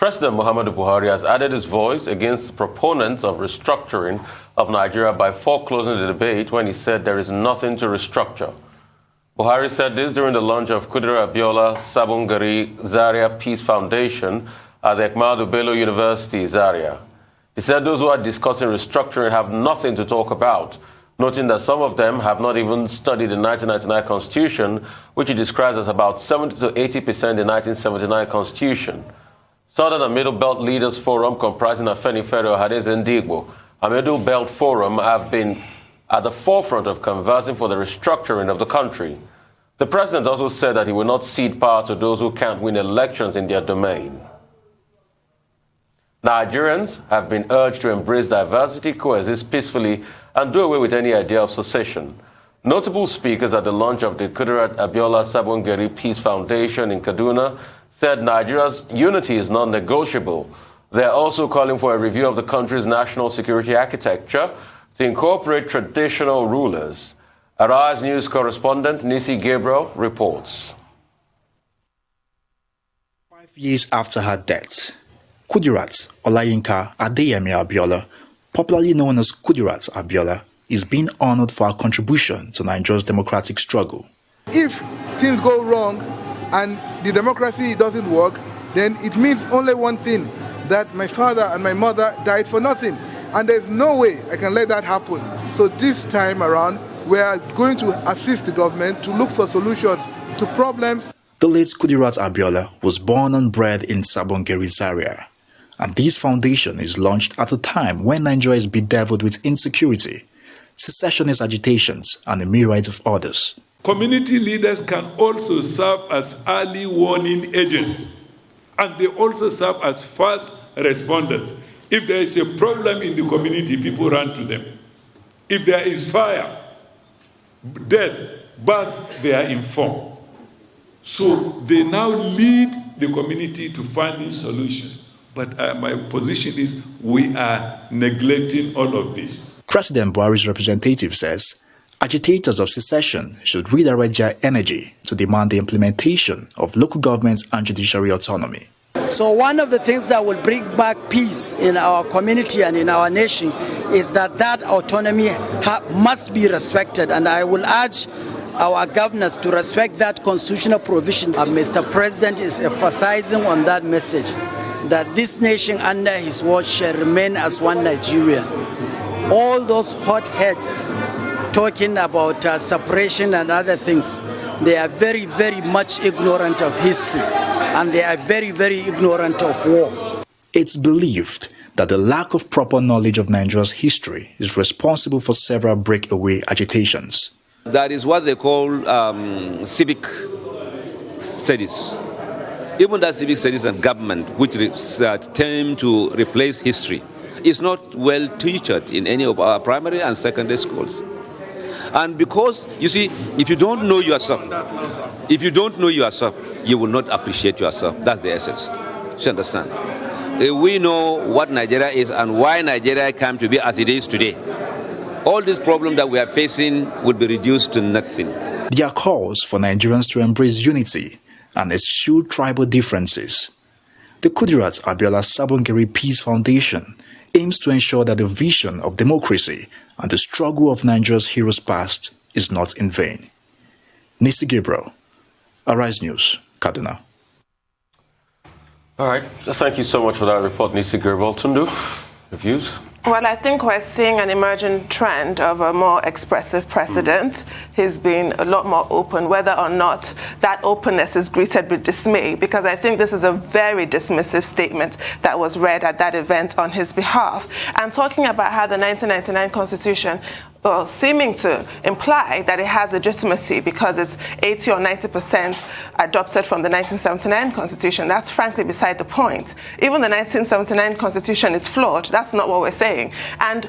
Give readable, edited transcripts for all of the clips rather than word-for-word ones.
President Muhammadu Buhari has added his voice against proponents of restructuring of Nigeria by foreclosing the debate when he said there is nothing to restructure. Buhari said this during the launch of Kudrat Abiola Sabongari Zaria Peace Foundation at the Ahmadu Bello University, Zaria. He said those who are discussing restructuring have nothing to talk about, noting that some of them have not even studied the 1999 Constitution, which he describes as about 70 to 80% the 1979 Constitution. Southern and Middle Belt Leaders Forum, comprising Afenifere Ohanaeze Ndigbo, and Middle Belt Forum have been at the forefront of conversing for the restructuring of the country. The president also said that he will not cede power to those who can't win elections in their domain. Nigerians have been urged to embrace diversity, coexist peacefully, and do away with any idea of secession. Notable speakers at the launch of the Kudrat Abiola Sabongari Peace Foundation in Kaduna said Nigeria's unity is non-negotiable. They're also calling for a review of the country's national security architecture to incorporate traditional rulers. Arise News correspondent Nisi Gabriel reports. 5 years after her death, Kudirat Olayinka Adeyemi Abiola, popularly known as Kudirat Abiola, is being honored for her contribution to Nigeria's democratic struggle. If things go wrong and the democracy doesn't work, then it means only one thing, that my father and my mother died for nothing. And there's no way I can let that happen. So this time around, we are going to assist the government to look for solutions to problems. The late Kudirat Abiola was born and bred in Sabongari, Zaria, and this foundation is launched at a time when Nigeria is bedeviled with insecurity, secessionist agitations, and a myriad of others. Community leaders can also serve as early warning agents, and they also serve as fast responders. If there is a problem in the community, people run to them. If there is fire, death, birth, they are informed. So they now lead the community to finding solutions. But my position is we are neglecting all of this. President Buhari's representative says agitators of secession should redirect their energy to demand the implementation of local governments and judiciary autonomy. So one of the things that will bring back peace in our community and in our nation is that autonomy must be respected, and I will urge our governors to respect that constitutional provision. Mr. President is emphasizing on that message, that this nation under his watch shall remain as one Nigeria. All those hotheads talking about separation and other things, they are very, very much ignorant of history, and they are very, very ignorant of war. It's believed that the lack of proper knowledge of Nigeria's history is responsible for several breakaway agitations. That is what they call civic studies. Even that civic studies and government, which tend to replace history, is not well taught in any of our primary and secondary schools. And because, you see, if you don't know yourself, you will not appreciate yourself. That's the essence. You understand? We know what Nigeria is and why Nigeria came to be as it is today. All these problems that we are facing would be reduced to nothing. There are calls for Nigerians to embrace unity and eschew tribal differences. The Kudrat Abiola Sabongari Peace Foundation aims to ensure that the vision of democracy and the struggle of Nigeria's heroes past is not in vain. Nisi Gabriel, Arise News, Kaduna. All right, thank you so much for that report, Nisi Gabriel. Tundu, your views? Well, I think we're seeing an emerging trend of a more expressive president. He's been a lot more open, whether or not that openness is greeted with dismay, because I think this is a very dismissive statement that was read at that event on his behalf. And talking about how the 1999 Constitution, well, seeming to imply that it has legitimacy because it's 80 or 90% adopted from the 1979 Constitution. That's frankly beside the point. Even the 1979 Constitution is flawed. That's not what we're saying. And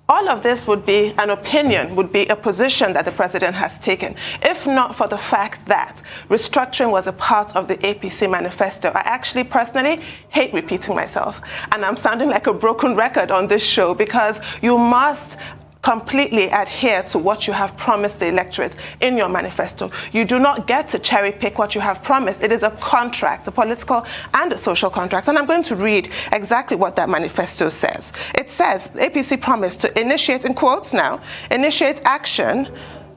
all of this would be an opinion, would be a position that the president has taken, if not for the fact that restructuring was a part of the APC manifesto. I actually personally hate repeating myself, and I'm sounding like a broken record on this show, because you must completely adhere to what you have promised the electorate in your manifesto. You do not get to cherry pick what you have promised. It is a contract, a political and a social contract. And I'm going to read exactly what that manifesto says. It says, APC promised to initiate, in quotes now, initiate action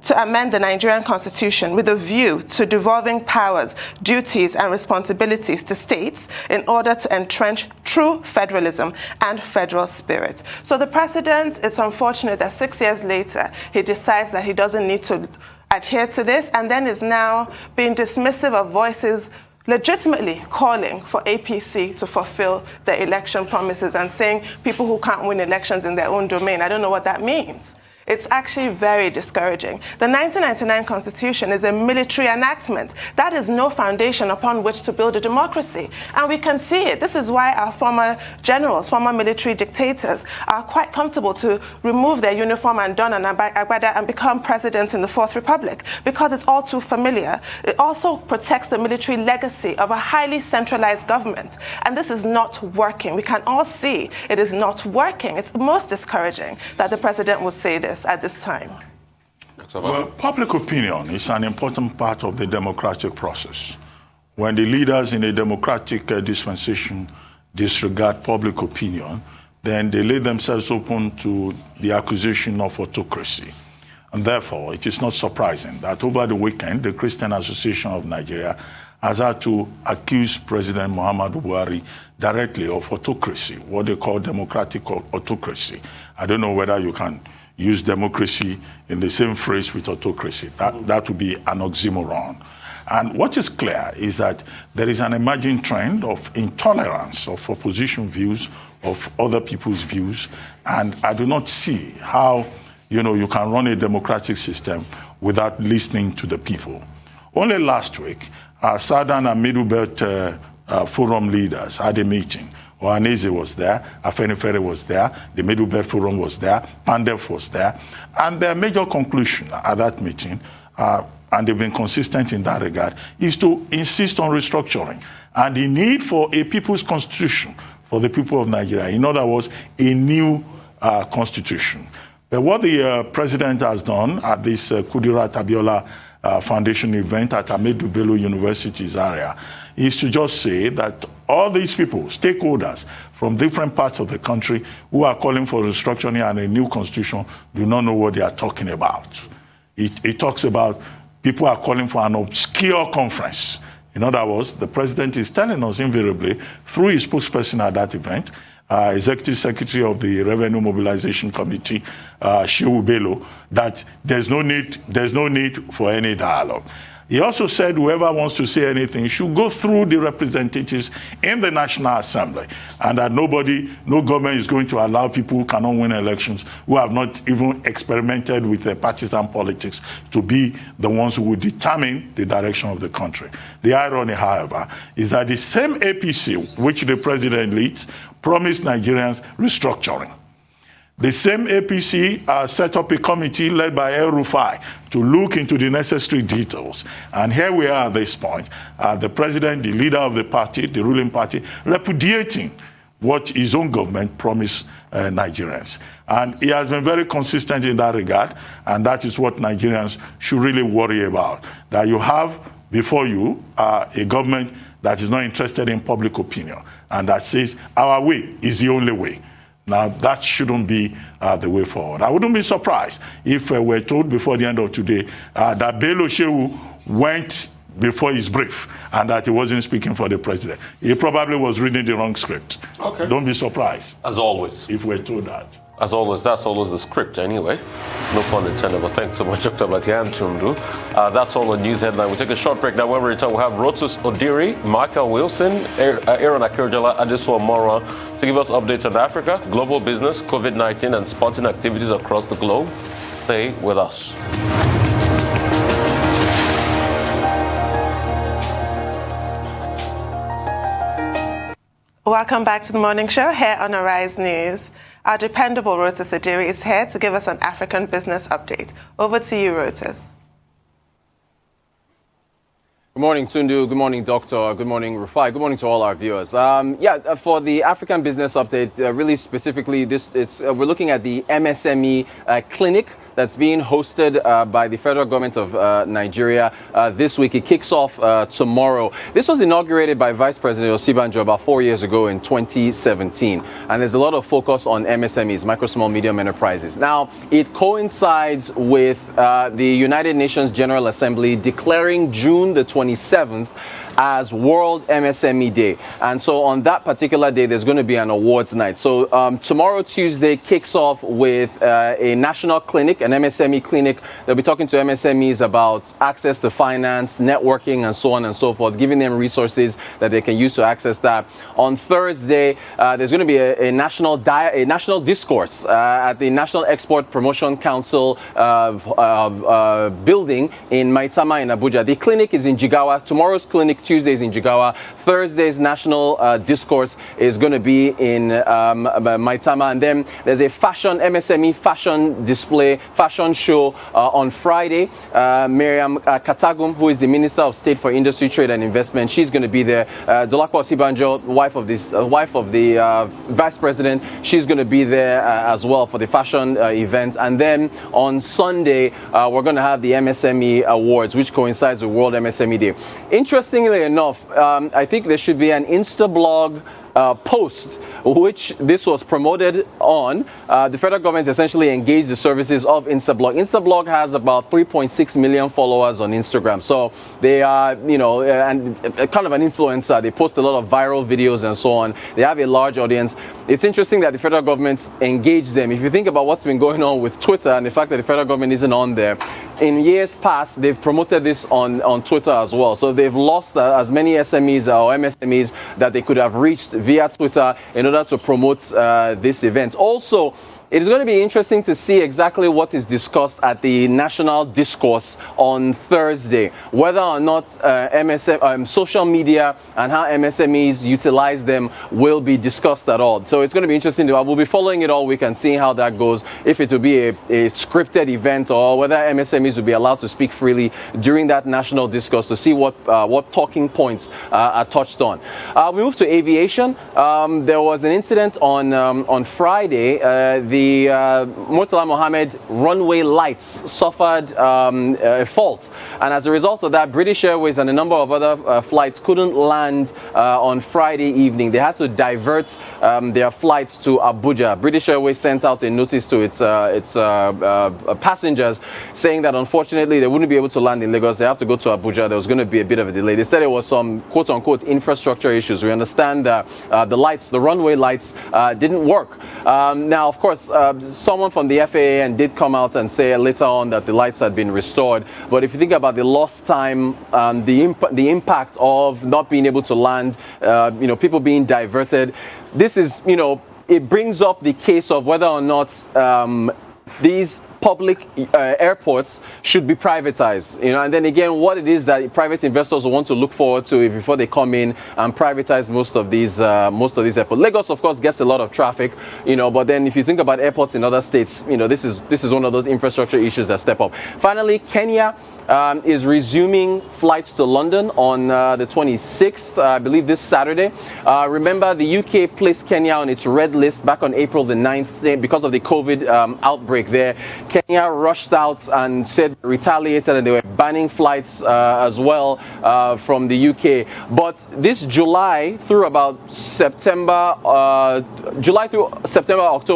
to amend the Nigerian constitution with a view to devolving powers, duties and responsibilities to states in order to entrench true federalism and federal spirit. So the president, it's unfortunate that 6 years later, he decides that he doesn't need to adhere to this and then is now being dismissive of voices legitimately calling for APC to fulfill the election promises and saying people who can't win elections in their own domain. I don't know what that means. It's actually very discouraging. The 1999 Constitution is a military enactment. That is no foundation upon which to build a democracy. And we can see it. This is why our former generals, former military dictators, are quite comfortable to remove their uniform and don an agbada and become presidents in the Fourth Republic, because it's all too familiar. It also protects the military legacy of a highly centralized government. And this is not working. We can all see it is not working. It's most discouraging that the president would say this at this time. Well, public opinion is an important part of the democratic process. When the leaders in a democratic dispensation disregard public opinion, then they lay themselves open to the accusation of autocracy. And therefore, it is not surprising that over the weekend, the Christian Association of Nigeria has had to accuse President Muhammadu Buhari directly of autocracy, what they call democratic autocracy. I don't know whether you can use democracy in the same phrase with autocracy. That would be an oxymoron. And what is clear is that there is an emerging trend of intolerance of opposition views, of other people's views, and I do not see how you can run a democratic system without listening to the people. Only last week, our Southern and Middle Belt Forum leaders had a meeting. Ohaneze was there, Afenifere was there, the Middle Belt Forum was there, Pandef was there, and their major conclusion at that meeting, and they've been consistent in that regard, is to insist on restructuring and the need for a people's constitution for the people of Nigeria. In other words, a new constitution. But what the president has done at this Kudirat Abiola Foundation event at Ahmadu Bello University's area is to just say that all these people, stakeholders from different parts of the country who are calling for restructuring and a new constitution, do not know what they are talking about. It talks about people are calling for an obscure conference. In other words, the president is telling us invariably through his spokesperson at that event, Executive Secretary of the Revenue Mobilization Committee, Shehu Bello, that there's no need for any dialogue. He also said whoever wants to say anything should go through the representatives in the National Assembly, and that no government is going to allow people who cannot win elections, who have not even experimented with partisan politics, to be the ones who will determine the direction of the country. The irony, however, is that the same APC, which the president leads, promised Nigerians restructuring. The same APC set up a committee led by El Rufai to look into the necessary details. And here we are at this point, the president, the leader of the party, the ruling party, repudiating what his own government promised Nigerians. And he has been very consistent in that regard, and that is what Nigerians should really worry about. That you have before you a government that is not interested in public opinion, and that says our way is the only way. Now, that shouldn't be the way forward. I wouldn't be surprised if we're told before the end of today that Bello Shehu went before his brief and that he wasn't speaking for the president. He probably was reading the wrong script. Okay. Don't be surprised. As always. If we're told that. As always, that's always the script anyway. No pun intended, but thanks so much, Dr. Batian Tundu. That's all the news headline. We'll take a short break now. When we return, we'll have Rotus Odiri, Michael Wilson, Aaron Akirjala, Adesu Omora to give us updates on Africa, global business, COVID-19, and sporting activities across the globe. Stay with us. Welcome back to the morning show here on Arise News. Our dependable Rotus Odiri is here to give us an African business update. Over to you, Rotus. Good morning, Tundu. Good morning, Doctor. Good morning, Rufai. Good morning to all our viewers. For the African Business Update, really specifically, we're looking at the MSME clinic that's being hosted by the federal government of Nigeria this week. It kicks off tomorrow. This was inaugurated by Vice President Osibanjo about 4 years ago in 2017. And there's a lot of focus on MSMEs, micro, small, medium enterprises. Now, it coincides with the United Nations General Assembly declaring June the 27th as World MSME Day. And so on that particular day, there's going to be an awards night. So tomorrow, Tuesday, kicks off with a national clinic, an MSME clinic. They'll be talking to MSMEs about access to finance, networking, and so on and so forth, giving them resources that they can use to access that. On Thursday, there's going to be a national discourse at the National Export Promotion Council building in Maitama in Abuja. The clinic is in Jigawa. Tomorrow's clinic, Tuesdays in Jigawa. Thursday's national discourse is going to be in Maitama. And then there's a MSME fashion display, fashion show on Friday. Miriam Katagum, who is the Minister of State for Industry, Trade and Investment, she's going to be there. Dolapo Osibanjo, wife of the Vice President, she's going to be there as well for the fashion event. And then on Sunday, we're going to have the MSME Awards, which coincides with World MSME Day. Interestingly enough, I think there should be an Instablog post which this was promoted on. The federal government essentially engaged the services of Instablog. Instablog has about 3.6 million followers on Instagram, so they are, and kind of an influencer. They post a lot of viral videos and so on. They have a large audience. It's interesting that the federal government engaged them. If you think about what's been going on with Twitter and the fact that the federal government isn't on there, in years past, they've promoted this on Twitter as well. So they've lost as many SMEs or MSMEs that they could have reached via Twitter in order to promote this event. Also, it is going to be interesting to see exactly what is discussed at the national discourse on Thursday, whether or not social media and how MSMEs utilize them will be discussed at all. So it's going to be interesting. We'll be following it all week and seeing how that goes, if it will be a scripted event or whether MSMEs will be allowed to speak freely during that national discourse to see what talking points are touched on. We move to aviation. There was an incident on Friday. The Murtala Mohammed runway lights suffered a fault, and as a result of that, British Airways and a number of other flights couldn't land on Friday evening. They had to divert their flights to Abuja. British Airways sent out a notice to its passengers saying that unfortunately they wouldn't be able to land in Lagos. They have to go to Abuja. There was going to be a bit of a delay. They said it was some quote-unquote infrastructure issues. We understand the runway lights didn't work. Now, of course, someone from the FAA did come out and say later on that the lights had been restored. But if you think about the lost time, the impact of not being able to land, people being diverted, this is, it brings up the case of whether or not these public airports should be privatized, and then again, what it is that private investors want to look forward to before they come in and privatize most of these airports. Lagos, of course, gets a lot of traffic, but then if you think about airports in other states, this is one of those infrastructure issues that step up. Finally, Kenya is resuming flights to London on the 26th, I believe this Saturday. Remember, the UK placed Kenya on its red list back on April the 9th because of the COVID outbreak there. Kenya rushed out and said retaliated, and they were banning flights as well from the UK. But this July through October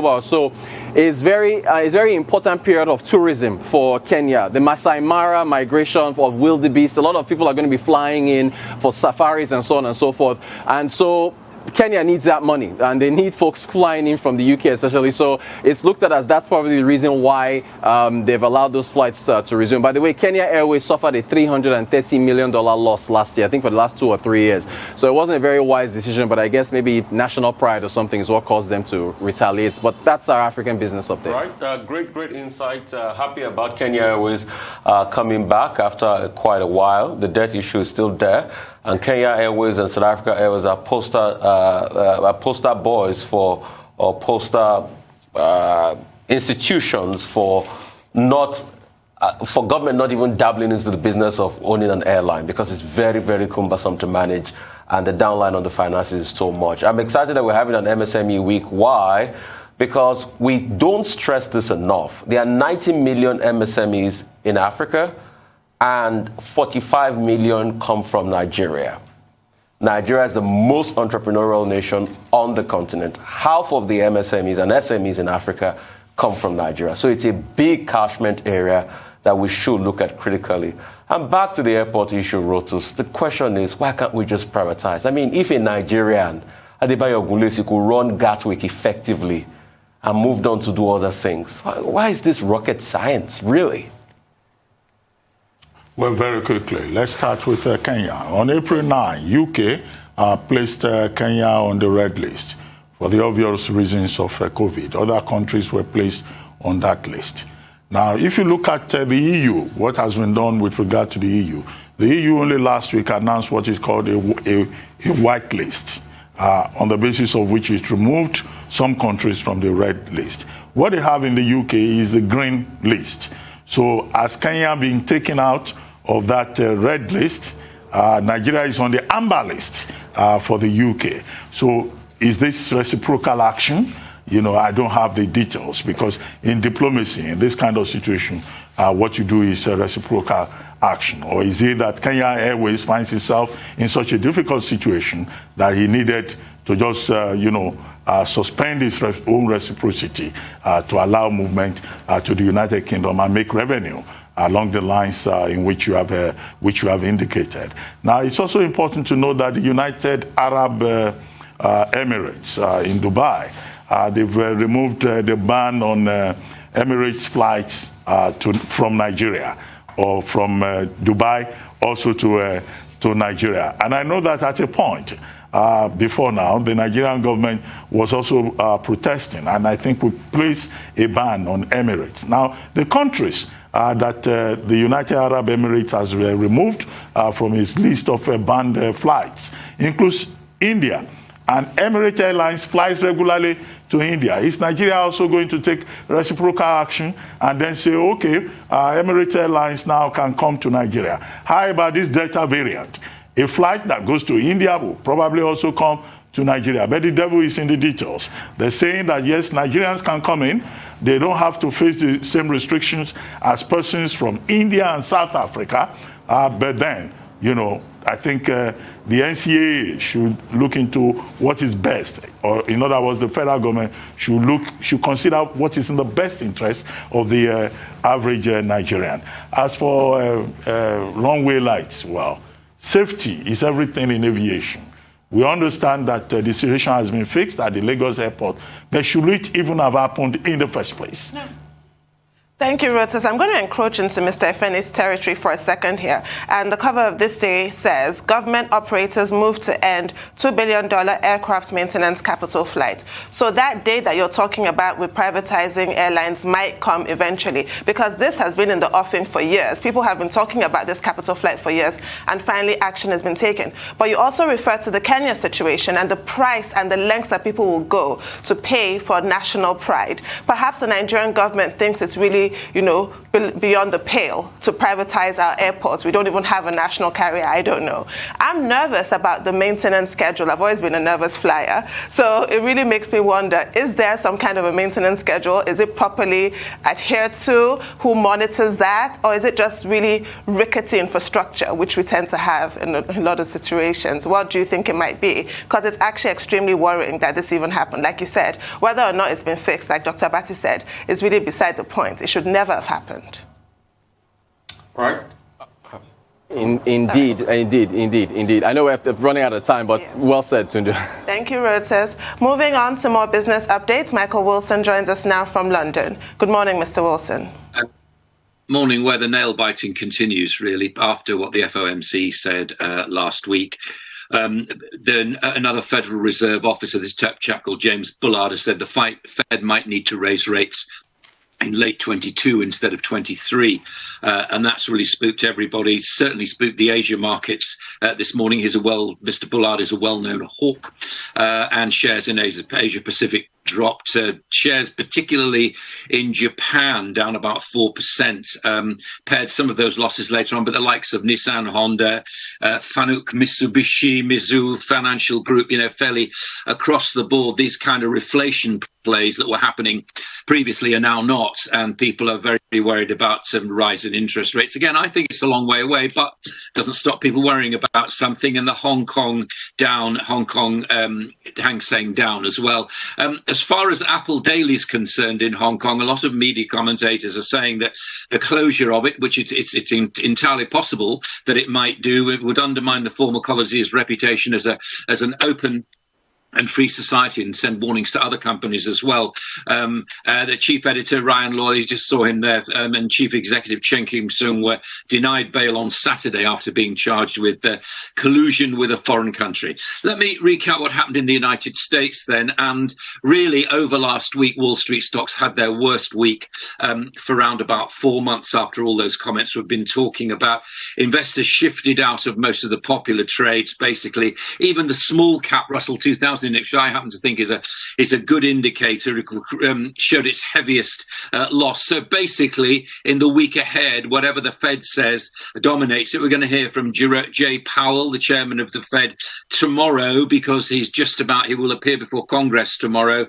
or so is very important period of tourism for Kenya. The Masai Mara migration of wildebeest. A lot of people are going to be flying in for safaris and so on and so forth. And so Kenya needs that money, and they need folks flying in from the UK especially. So it's looked at as that's probably the reason why they've allowed those flights to resume. By the way, Kenya Airways suffered a $330 million loss last year, I think for the last 2 or 3 years. So it wasn't a very wise decision, but I guess maybe national pride or something is what caused them to retaliate. But that's our African business update. Right, great insight. Happy about Kenya Airways coming back after quite a while. The debt issue is still there. And Kenya Airways and South Africa Airways are poster boys for, or poster institutions for not for government not even dabbling into the business of owning an airline, because it's very, very cumbersome to manage, and the downline on the finances is so much. I'm excited that we're having an MSME week. Why? Because we don't stress this enough. There are 90 million MSMEs in Africa, and 45 million come from Nigeria. Nigeria is the most entrepreneurial nation on the continent. Half of the MSMEs and SMEs in Africa come from Nigeria. So it's a big catchment area that we should look at critically. And back to the airport issue, Rotus, the question is, why can't we just privatize? I mean, if a Nigerian, Adebayo Ogunlesi, could run Gatwick effectively and moved on to do other things, why is this rocket science, really? Well, very quickly, let's start with Kenya. On April 9, UK placed Kenya on the red list for the obvious reasons of COVID. Other countries were placed on that list. Now, if you look at the EU, what has been done with regard to the EU only last week announced what is called a white list, on the basis of which it removed some countries from the red list. What they have in the UK is the green list. So as Kenya being taken out of that red list, Nigeria is on the amber list for the UK. So is this reciprocal action? You know, I don't have the details, because in diplomacy, in this kind of situation, what you do is reciprocal action. Or is it that Kenya Airways finds itself in such a difficult situation that he needed to just, suspend his own reciprocity to allow movement to the United Kingdom and make revenue along the lines in which you have indicated. Now, it's also important to know that the United Arab Emirates in Dubai, they've removed the ban on Emirates flights from Nigeria, or from Dubai also to Nigeria. And I know that at a point before now, the Nigerian government was also protesting, and I think we placed a ban on Emirates. Now, the countries that the United Arab Emirates has removed from its list of banned flights includes India. And Emirates Airlines flies regularly to India. Is Nigeria also going to take reciprocal action and then say, okay, Emirates Airlines now can come to Nigeria? How about this Delta variant? A flight that goes to India will probably also come to Nigeria. But the devil is in the details. They're saying that, yes, Nigerians can come in. They don't have to face the same restrictions as persons from India and South Africa. But then, I think the NCAA should look into what is best, or in other words, the federal government should consider what is in the best interest of the average Nigerian. As for runway lights, well, safety is everything in aviation. We understand that the situation has been fixed at the Lagos airport, but should it even have happened in the first place? No. Thank you, Rotus. I'm going to encroach into Mr. Efeni's territory for a second here. And the cover of this day says, government operators move to end $2 billion aircraft maintenance capital flight. So that day that you're talking about with privatizing airlines might come eventually, because this has been in the offing for years. People have been talking about this capital flight for years, and finally action has been taken. But you also refer to the Kenya situation and the price and the lengths that people will go to pay for national pride. Perhaps the Nigerian government thinks it's really beyond the pale to privatize our airports. We don't even have a national carrier. I don't know. I'm nervous about the maintenance schedule. I've always been a nervous flyer. So it really makes me wonder, is there some kind of a maintenance schedule? Is it properly adhered to? Who monitors that? Or is it just really rickety infrastructure, which we tend to have in a lot of situations? What do you think it might be? Because it's actually extremely worrying that this even happened. Like you said, whether or not it's been fixed, like Dr. Abati said, is really beside the point. It should never have happened. Right. Indeed. I know we're running out of time, but well said, Tunde. Thank you, Rotus. Moving on to more business updates, Michael Wilson joins us now from London. Good morning, Mr. Wilson. Morning, where the nail-biting continues, really, after what the FOMC said last week. Then another Federal Reserve officer, this chap called James Bullard, has said the Fed might need to raise rates in late 22 instead of 23. And that's really spooked everybody, certainly spooked the Asia markets this morning. Mr. Bullard is a well-known hawk, and shares in Asia Pacific dropped. Shares, particularly in Japan, down about 4%. Paired some of those losses later on, but the likes of Nissan, Honda, Fanuc, Mitsubishi, Mizuho Financial Group, fairly across the board, these kind of reflation plays that were happening previously are now not, and people are very worried about some rise in interest rates. Again, I think it's a long way away, but doesn't stop people worrying about something. And the Hong Kong down, Hang Seng down as well. As far as Apple Daily is concerned in Hong Kong, a lot of media commentators are saying that the closure of it, which it's entirely possible that it might do, it would undermine the former colony's reputation as an open and free society, and send warnings to other companies as well. The chief editor, Ryan Law, you just saw him there, and chief executive Chen Kim-sung were denied bail on Saturday after being charged with collusion with a foreign country. Let me recap what happened in the United States then. And really, over last week, Wall Street stocks had their worst week for around about 4 months after all those comments we've been talking about. Investors shifted out of most of the popular trades, basically. Even the small cap Russell 2000, which I happen to think is a good indicator, showed its heaviest loss. So basically, in the week ahead, whatever the Fed says dominates it. We're going to hear from Jay Powell, the chairman of the Fed, tomorrow, because he will appear before Congress tomorrow.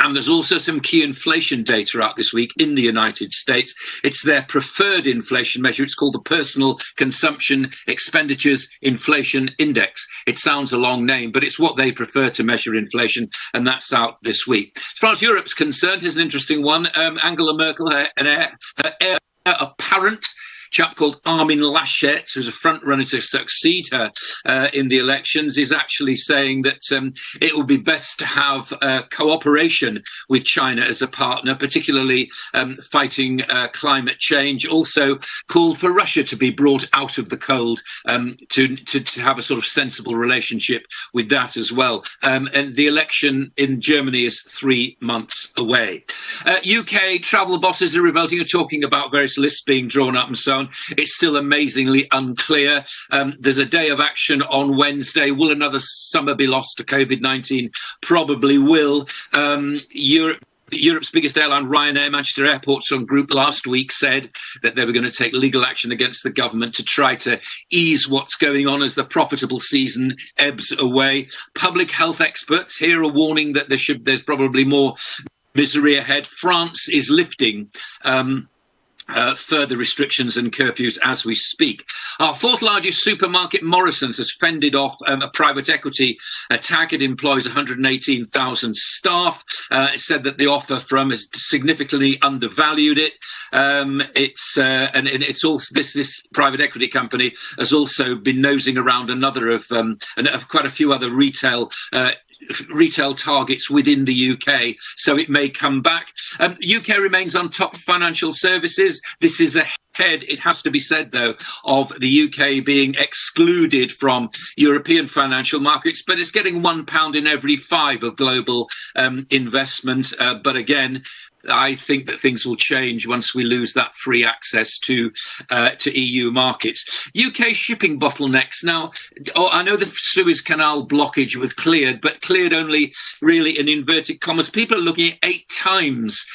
And there's also some key inflation data out this week in the United States. It's their preferred inflation measure. It's called the Personal Consumption Expenditures Inflation Index. It sounds a long name, but it's what they prefer to measure inflation, and that's out this week. As far as Europe's concerned, here's an interesting one. Angela Merkel, her heir apparent, chap called Armin Laschet, who's a front runner to succeed her in the elections, is actually saying that it would be best to have cooperation with China as a partner, particularly fighting climate change. Also called for Russia to be brought out of the cold, to have a sort of sensible relationship with that as well. And the election in Germany is 3 months away. UK travel bosses are revolting, are talking about various lists being drawn up and so on. It's still amazingly unclear. There's a day of action on Wednesday. Will another summer be lost to COVID-19? Probably will. Europe's biggest airline, Ryanair, Manchester Airports Group last week said that they were going to take legal action against the government to try to ease what's going on as the profitable season ebbs away. Public health experts here are warning that there's probably more misery ahead. France is lifting further restrictions and curfews as we speak. Our fourth largest supermarket, Morrison's, has fended off a private equity attack. It employs 118,000 staff. It said that the offer from has significantly undervalued it. It's also this private equity company has also been nosing around another of quite a few other retail targets within the UK, so it may come back. UK remains on top for financial services. This is ahead, it has to be said, though, of the UK being excluded from European financial markets, but it's getting £1 in every 5 of global investment. But again, I think that things will change once we lose that free access to EU markets. UK shipping bottlenecks. Now, I know the Suez Canal blockage was cleared, but cleared only really in inverted commas. People are looking at 8 times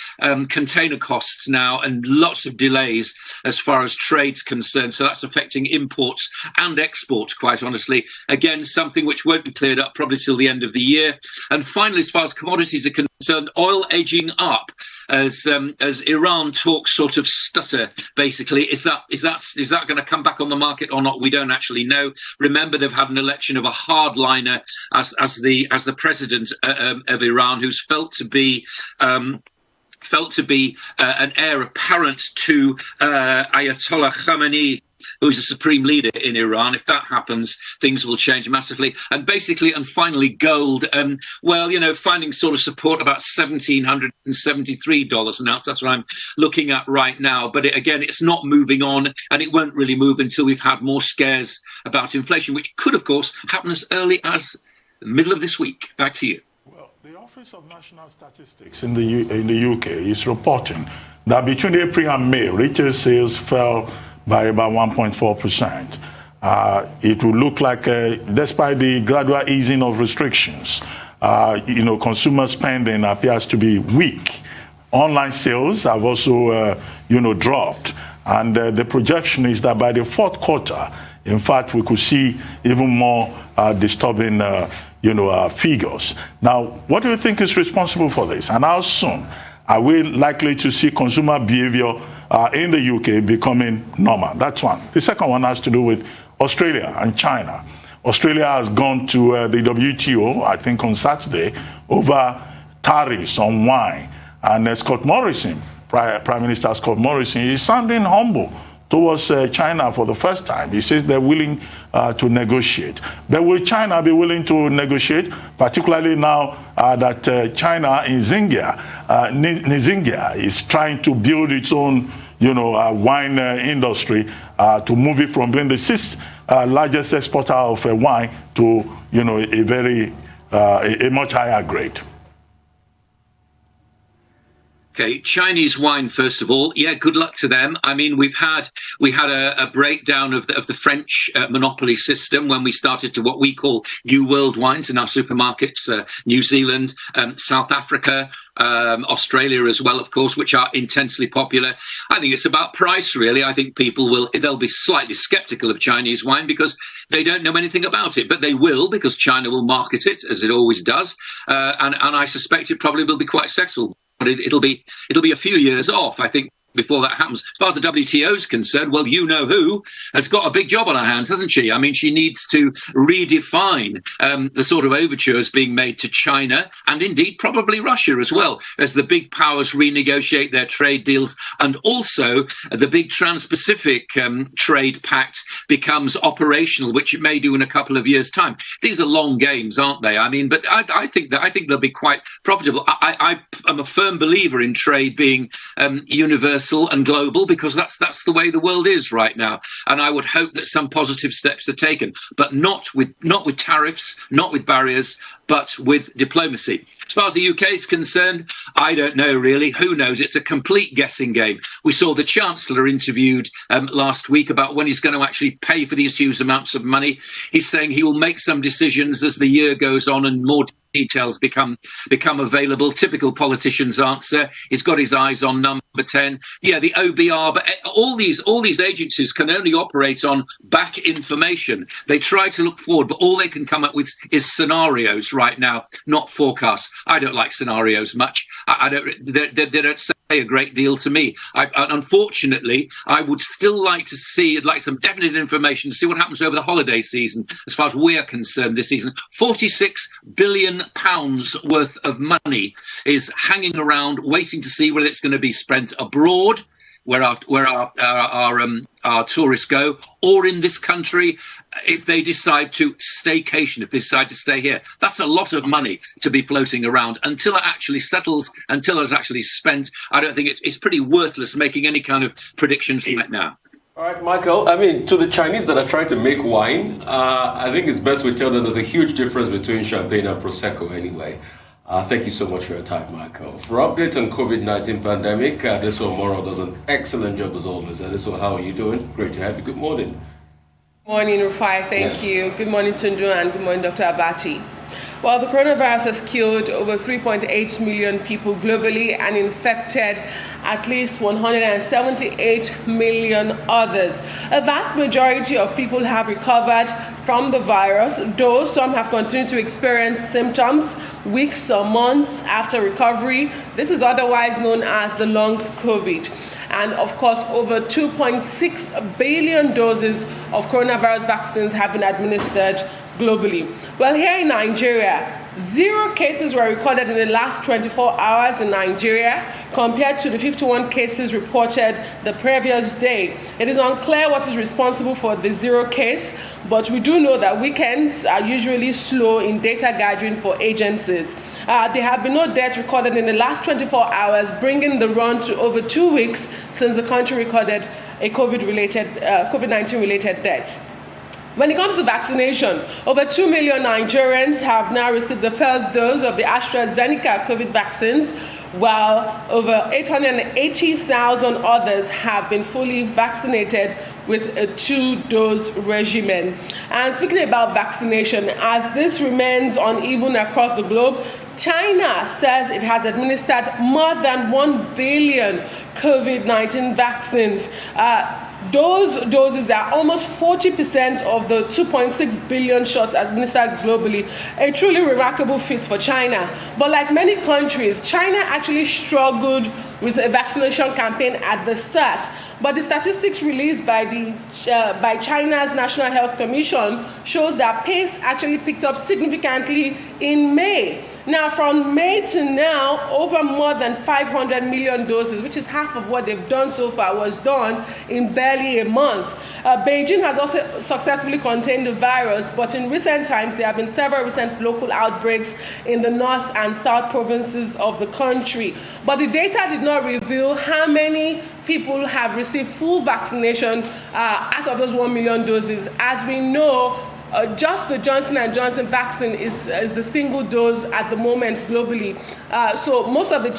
container costs now, and lots of delays as far as trade's concerned. So that's affecting imports and exports, quite honestly. Again, something which won't be cleared up probably till the end of the year. And finally, as far as commodities are concerned, oil edging up as Iran talks sort of stutter. Basically, is that going to come back on the market or not? We don't actually know. Remember, they've had an election of a hardliner as the president of Iran, who's felt to be an heir apparent to Ayatollah Khamenei, who's a supreme leader in Iran. If that happens, things will change massively. And finally, gold. Finding sort of support about $1,773 an ounce. That's what I'm looking at right now. But it's not moving on, and it won't really move until we've had more scares about inflation, which could, of course, happen as early as the middle of this week. Back to you. Well, the Office of National Statistics in the UK is reporting that between April and May, retail sales fell by about 1.4%. It will look like, despite the gradual easing of restrictions, consumer spending appears to be weak. Online sales have also, dropped. And the projection is that by the fourth quarter, in fact, we could see even more disturbing, figures. Now, what do you think is responsible for this? And how soon are we likely to see consumer behavior in the UK becoming normal? That's one. The second one has to do with Australia and China. Australia has gone to the WTO, I think on Saturday, over tariffs on wine. And Scott Morrison, Prime Minister Scott Morrison, is sounding humble towards China for the first time. He says they're willing to negotiate. But will China be willing to negotiate, particularly now that China in Nizingia is trying to build its own, wine industry to move it from being the sixth largest exporter of wine to, a much higher grade. Okay, Chinese wine, first of all. Yeah, good luck to them. I mean, we had a breakdown of the French monopoly system when we started to what we call New World wines in our supermarkets, New Zealand, South Africa, Australia as well, of course, which are intensely popular. I think it's about price, really. I think they'll be slightly skeptical of Chinese wine because they don't know anything about it, but they will, because China will market it, as it always does. And I suspect it probably will be quite successful. But it'll be a few years off, I think, before that happens. As far as the WTO is concerned, well, who has got a big job on her hands, hasn't she? I mean, she needs to redefine the sort of overtures being made to China and indeed probably Russia as well, as the big powers renegotiate their trade deals, and also the big Trans-Pacific trade pact becomes operational, which it may do in a couple of years' time. These are long games, aren't they? I mean, but I think they'll be quite profitable. I am a firm believer in trade being universal and global, because that's the way the world is right now, and I would hope that some positive steps are taken, but not with tariffs, not with barriers, but with diplomacy. As far as the UK is concerned, I don't know really. Who knows? It's a complete guessing game. We saw the Chancellor interviewed last week about when he's going to actually pay for these huge amounts of money. He's saying he will make some decisions as the year goes on and more details become available. Typical politician's answer. He's got his eyes on number 10. Yeah, the OBR, but all these agencies can only operate on back information. They try to look forward, but all they can come up with is scenarios right now, not forecasts. I don't like scenarios much. They don't say a great deal to me. Unfortunately, I would still like to see some definite information to see what happens over the holiday season. As far as we're concerned, this season, £46 billion worth of money is hanging around, waiting to see whether it's going to be spent abroad, where our tourists go, or in this country if they decide to staycation, if they decide to stay here. That's a lot of money to be floating around. Until it actually settles, until it's actually spent, I don't think it's pretty worthless making any kind of predictions right now. All right, Michael, I mean, to the Chinese that are trying to make wine, I think it's best we tell them there's a huge difference between champagne and Prosecco anyway. Thank you so much for your time, Michael. For updates on COVID-19 pandemic, Adeso Moro does an excellent job as always. Adeso, how are you doing? Great to have you. Good morning. Morning, Rufai. Thank you. Good morning, Tundu, and good morning, Dr. Abati. Well, the coronavirus has killed over 3.8 million people globally and infected at least 178 million others. A vast majority of people have recovered from the virus, though some have continued to experience symptoms weeks or months after recovery. This is otherwise known as the long COVID. And of course, over 2.6 billion doses of coronavirus vaccines have been administered globally. Well, here in Nigeria, 0 cases were recorded in the last 24 hours in Nigeria compared to the 51 cases reported the previous day. It is unclear what is responsible for the 0 case, but we do know that weekends are usually slow in data gathering for agencies. There have been no deaths recorded in the last 24 hours, bringing the run to over 2 weeks since the country recorded a COVID-19 related deaths. When it comes to vaccination, over 2 million Nigerians have now received the first dose of the AstraZeneca COVID vaccines, while over 880,000 others have been fully vaccinated with a 2-dose regimen. And speaking about vaccination, as this remains uneven across the globe, China says it has administered more than 1 billion COVID-19 vaccines. Those doses are almost 40% of the 2.6 billion shots administered globally. A truly remarkable feat for China. But like many countries, China actually struggled with a vaccination campaign at the start. But the statistics released by China's National Health Commission shows that pace actually picked up significantly in May. Now, from May to now, over more than 500 million doses, which is half of what they've done so far, was done in barely a month. Beijing has also successfully contained the virus, but in recent times, there have been several recent local outbreaks in the north and south provinces of the country. But the data did not reveal how many people have received full vaccination out of those 1 million doses. As we know, just the Johnson & Johnson vaccine is the single dose at the moment globally. So most of the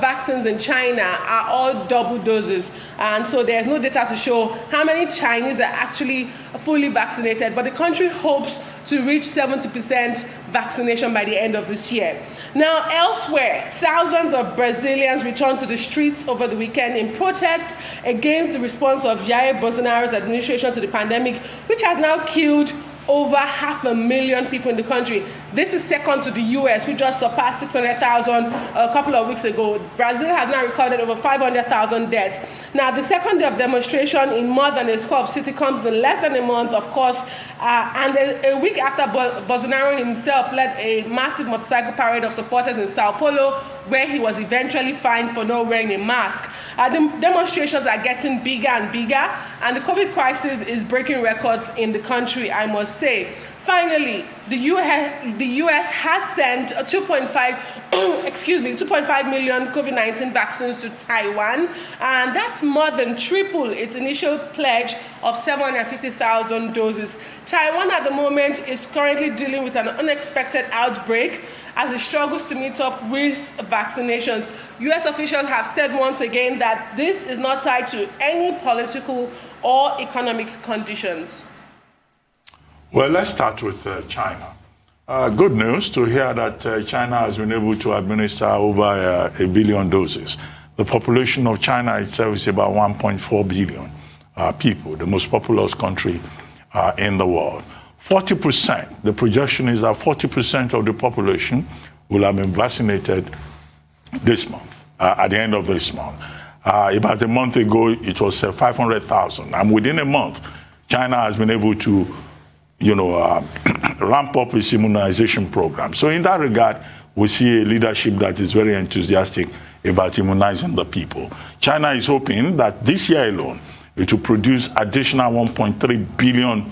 vaccines in China are all double doses. And so there's no data to show how many Chinese are actually fully vaccinated. But the country hopes to reach 70% vaccination by the end of this year. Now, elsewhere, thousands of Brazilians returned to the streets over the weekend in protest against the response of Jair Bolsonaro's administration to the pandemic, which has now killed over 500,000 people in the country. This is second to the US, which just surpassed 600,000 a couple of weeks ago. Brazil has now recorded over 500,000 deaths. Now, the second day of demonstration in more than a score of cities comes in less than a month, of course, and a week after Bolsonaro himself led a massive motorcycle parade of supporters in Sao Paulo, where he was eventually fined for not wearing a mask. The demonstrations are getting bigger and bigger, and the COVID crisis is breaking records in the country, I must say. Finally, the US has sent 2.5 million COVID-19 vaccines to Taiwan, and that's more than triple its initial pledge of 750,000 doses. Taiwan at the moment is currently dealing with an unexpected outbreak as it struggles to meet up with vaccinations. US officials have said once again that this is not tied to any political or economic conditions. Well, let's start with China. Good news to hear that China has been able to administer over 1 billion doses. The population of China itself is about 1.4 billion people, the most populous country in the world. 40%, the projection is that 40% of the population will have been vaccinated this month, at the end of this month. About a month ago, it was 500,000. And within a month, China has been able to ramp up its immunization program. So in that regard, we see a leadership that is very enthusiastic about immunizing the people. China is hoping that this year alone, it will produce additional 1.3 billion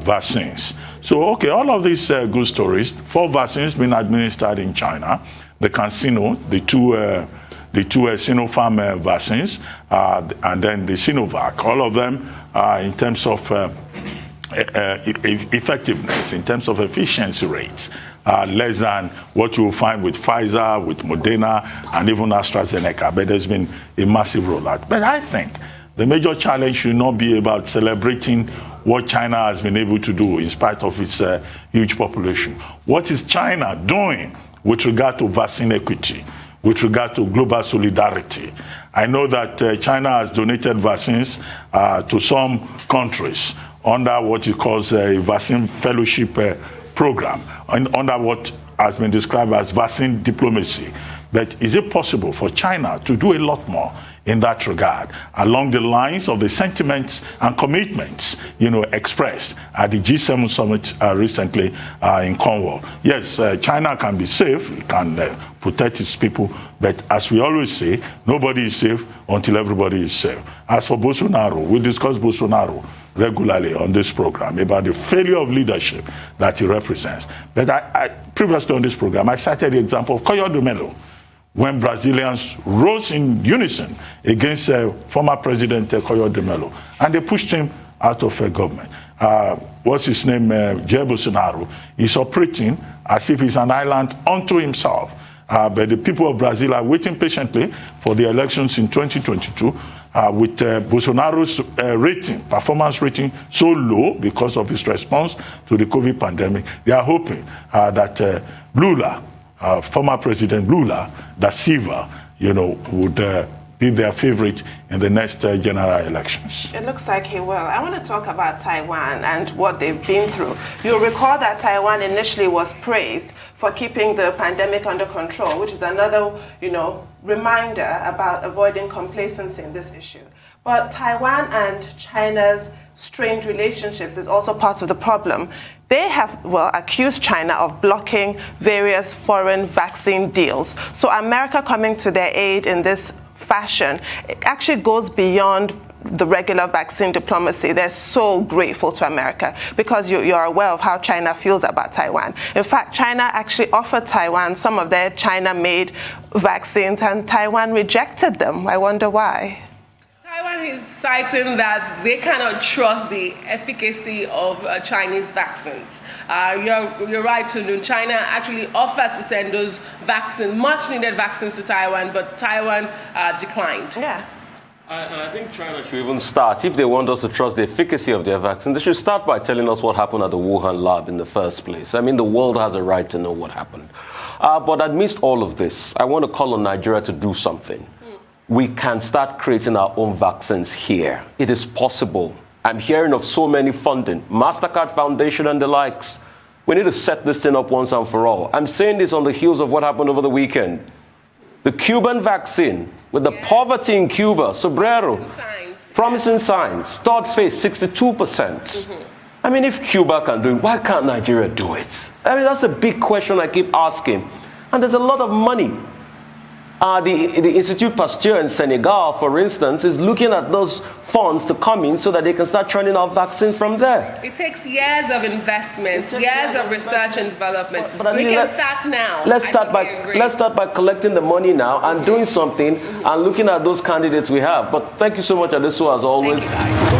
vaccines. So, okay, all of these good stories. 4 vaccines being administered in China. The CanSino, the two Sinopharm vaccines, and then the Sinovac. All of them, in terms of effectiveness, in terms of efficiency rates, less than what you will find with Pfizer, with Moderna, and even AstraZeneca. But there's been a massive rollout. But I think the major challenge should not be about celebrating what China has been able to do in spite of its huge population. What is China doing with regard to vaccine equity, with regard to global solidarity? I know that China has donated vaccines to some countries under what it calls a vaccine fellowship program, under what has been described as vaccine diplomacy. But is it possible for China to do a lot more in that regard, along the lines of the sentiments and commitments, expressed at the G7 summit recently in Cornwall? Yes, China can be safe, it can protect its people, but as we always say, nobody is safe until everybody is safe. As for Bolsonaro, we discuss Bolsonaro regularly on this program about the failure of leadership that he represents. But I previously on this program, I cited the example of Collor de Mello, when Brazilians rose in unison against former President Collor de Mello, and they pushed him out of government. What's his name? Jair Bolsonaro is operating as if he's an island unto himself. But the people of Brazil are waiting patiently for the elections in 2022 with Bolsonaro's performance rating so low because of his response to the COVID pandemic. They are hoping that Lula, former President Lula da Silva, would be their favorite in the next general elections. It looks like he will. I want to talk about Taiwan and what they've been through. You'll recall that Taiwan initially was praised for keeping the pandemic under control, which is another, reminder about avoiding complacency in this issue. But Taiwan and China's strained relationships is also part of the problem. They have, accused China of blocking various foreign vaccine deals. So America coming to their aid in this fashion, it actually goes beyond the regular vaccine diplomacy. They're so grateful to America because you're aware of how China feels about Taiwan. In fact, China actually offered Taiwan some of their China-made vaccines and Taiwan rejected them. I wonder why. Taiwan is citing that they cannot trust the efficacy of Chinese vaccines. You're right, Tundun. China actually offered to send those vaccines, much-needed vaccines to Taiwan, but Taiwan declined. Yeah. And I think China should even start, if they want us to trust the efficacy of their vaccine, they should start by telling us what happened at the Wuhan lab in the first place. I mean, the world has a right to know what happened. But amidst all of this, I want to call on Nigeria to do something. We can start creating our own vaccines here. It is possible. I'm hearing of so many funding, MasterCard Foundation and the likes. We need to set this thing up once and for all. I'm saying this on the heels of what happened over the weekend. The Cuban vaccine, with the poverty in Cuba, Sombrero, promising signs, third phase, 62%. I mean, if Cuba can do it, why can't Nigeria do it? I mean, that's the big question I keep asking. And there's a lot of money. The Institut Pasteur in Senegal, for instance, is looking at those funds to come in so that they can start churning out vaccine from there. It takes years of investment, years of research and development. But we can start now. Let's start by collecting the money now and doing something and looking at those candidates we have. But thank you so much, Adesu, as always. Thank you, guys.